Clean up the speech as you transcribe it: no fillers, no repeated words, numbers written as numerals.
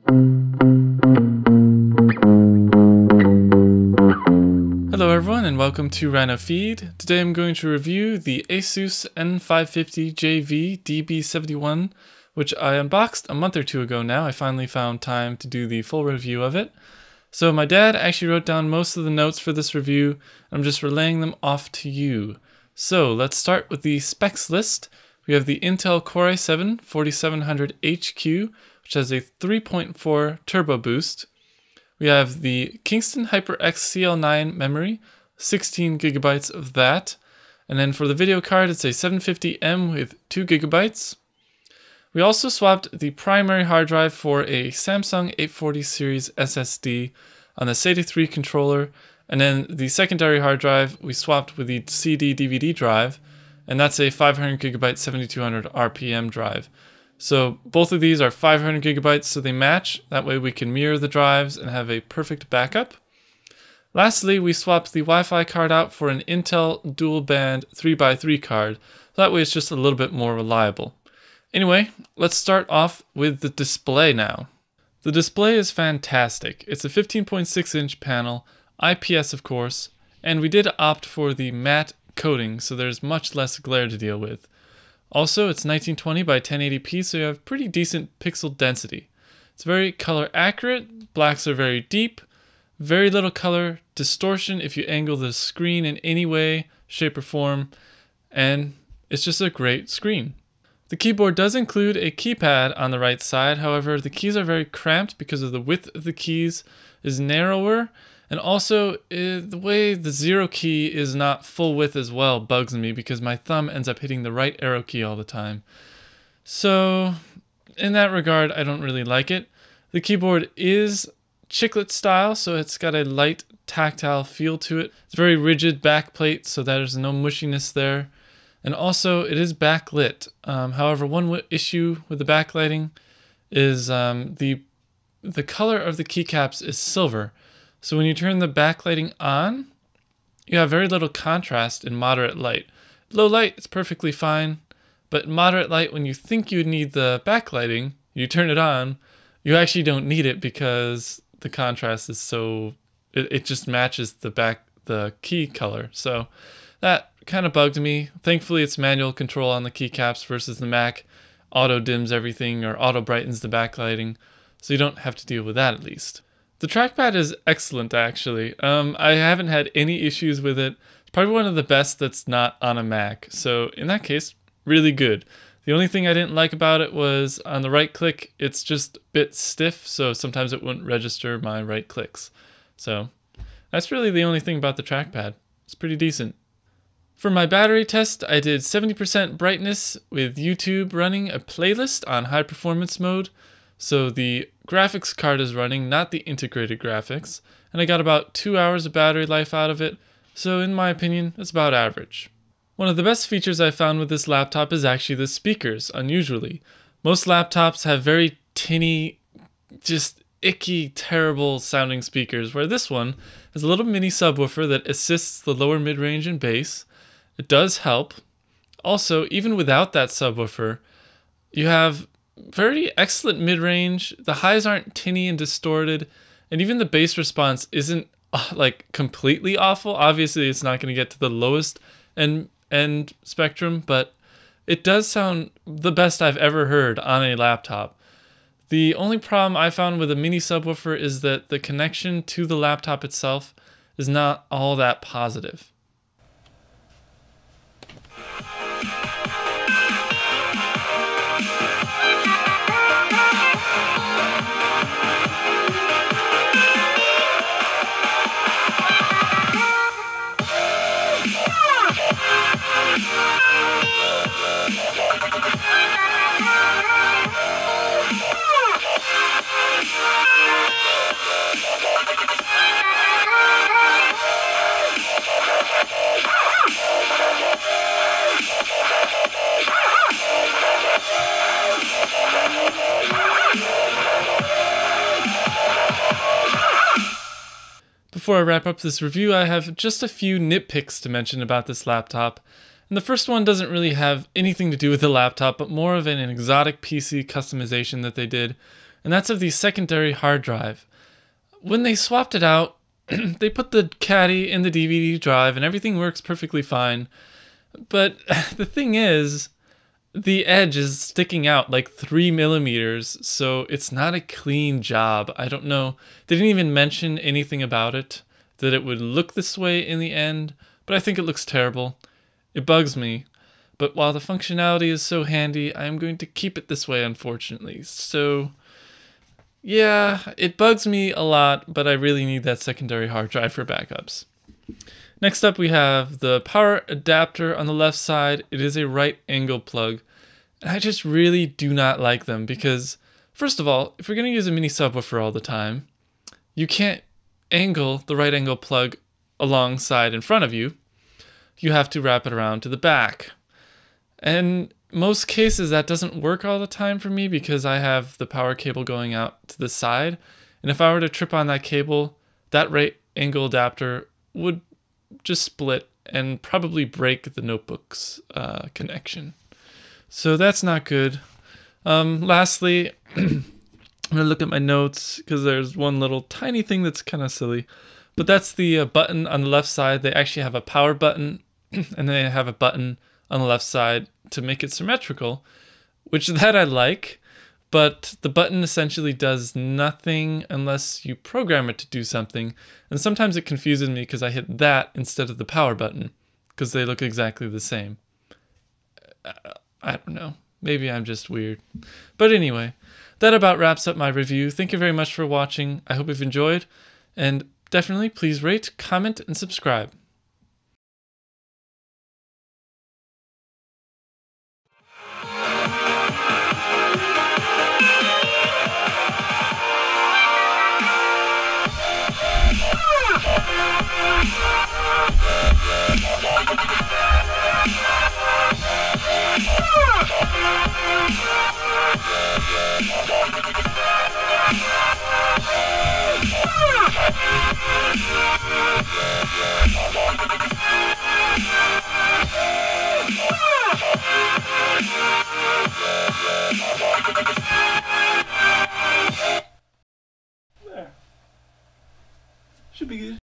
Hello everyone and welcome to Rhinofeed. Today I'm going to review the ASUS N550JV-DB71, which I unboxed a month or two ago now. I finally found time to do the full review of it. So my dad actually wrote down most of the notes for this review. I'm just relaying them off to you. So let's start with the specs list. We have the Intel Core i7 4700HQ, which has a 3.4 turbo boost. We have the Kingston HyperX CL9 memory, 16 gigabytes of that. And then for the video card, it's a 750M with 2 gigabytes. We also swapped the primary hard drive for a Samsung 840 series SSD on the SATA 3 controller. And then the secondary hard drive we swapped with the CD/DVD drive, and that's a 500 gigabyte 7200 RPM drive. So both of these are 500 gigabytes, so they match. That way we can mirror the drives and have a perfect backup. Lastly, we swapped the Wi-Fi card out for an Intel dual band 3x3 card. So that way it's just a little bit more reliable. Anyway, let's start off with the display now. The display is fantastic. It's a 15.6 inch panel, IPS of course, and we did opt for the matte coating, so there's much less glare to deal with. Also, it's 1920 by 1080p, so you have pretty decent pixel density. It's very color accurate, blacks are very deep, very little color distortion if you angle the screen in any way, shape or form, and it's just a great screen. The keyboard does include a keypad on the right side, however the keys are very cramped because of the width of the keys is narrower, and also the way the 0 key is not full width as well bugs me because my thumb ends up hitting the right arrow key all the time. So in that regard, I don't really like it. The keyboard is chiclet style, so it's got a light tactile feel to it. It's very rigid backplate, so there's no mushiness there. And also it is backlit. However, one issue with the backlighting is the color of the keycaps is silver. So when you turn the backlighting on, you have very little contrast in moderate light. Low light, it's perfectly fine, but in moderate light, when you think you need the backlighting, you turn it on, you actually don't need it because the contrast is so, it just matches the key color. So that kind of bugged me. Thankfully, it's manual control on the keycaps versus the Mac auto dims everything or auto brightens the backlighting, so you don't have to deal with that at least. The trackpad is excellent, actually. I haven't had any issues with it. It's probably one of the best that's not on a Mac. So in that case, really good. The only thing I didn't like about it was on the right click, it's just a bit stiff, so sometimes it wouldn't register my right clicks. So that's really the only thing about the trackpad. It's pretty decent. For my battery test, I did 70% brightness with YouTube running a playlist on high performance mode. So the graphics card is running, not the integrated graphics, and I got about 2 hours of battery life out of it, so in my opinion, it's about average. One of the best features I found with this laptop is actually the speakers, unusually. Most laptops have very tinny, just icky, terrible sounding speakers, where this one has a little mini subwoofer that assists the lower mid-range and bass. It does help. Also, even without that subwoofer, you have very excellent mid-range. The highs aren't tinny and distorted, and even the bass response isn't like completely awful. Obviously, it's not going to get to the lowest end spectrum, but it does sound the best I've ever heard on a laptop. The only problem I found with a mini subwoofer is that the connection to the laptop itself is not all that positive. Before I wrap up this review, I have just a few nitpicks to mention about this laptop. And the first one doesn't really have anything to do with the laptop, but more of an XOTICPC customization that they did. and that's of the secondary hard drive. When they swapped it out, they put the caddy in the DVD drive and everything works perfectly fine. But the thing is, the edge is sticking out like 3 millimeters, so it's not a clean job. I don't know. They didn't even mention anything about it, that it would look this way in the end, but I think it looks terrible. It bugs me. But while the functionality is so handy, I am going to keep it this way, unfortunately. So yeah, it bugs me a lot, but I really need that secondary hard drive for backups. Next up, we have the power adapter on the left side. It is a right angle plug. And I just really do not like them because, first of all, if you're going to use a mini subwoofer all the time, you can't angle the right angle plug alongside in front of you. You have to wrap it around to the back. And most cases that doesn't work all the time for me because I have the power cable going out to the side. And if I were to trip on that cable, that right angle adapter would just split and probably break the notebook's connection. So that's not good. Lastly, I'm gonna look at my notes because there's one little tiny thing that's kind of silly, but that's the button on the left side. They actually have a power button and they have a button on the left side to make it symmetrical, which that I like, but the button essentially does nothing unless you program it to do something. And sometimes it confuses me because I hit that instead of the power button because they look exactly the same. I don't know. Maybe I'm just weird. But anyway, that about wraps up my review. Thank you very much for watching. I hope you've enjoyed. And definitely please rate, comment, and subscribe. There. Should be good.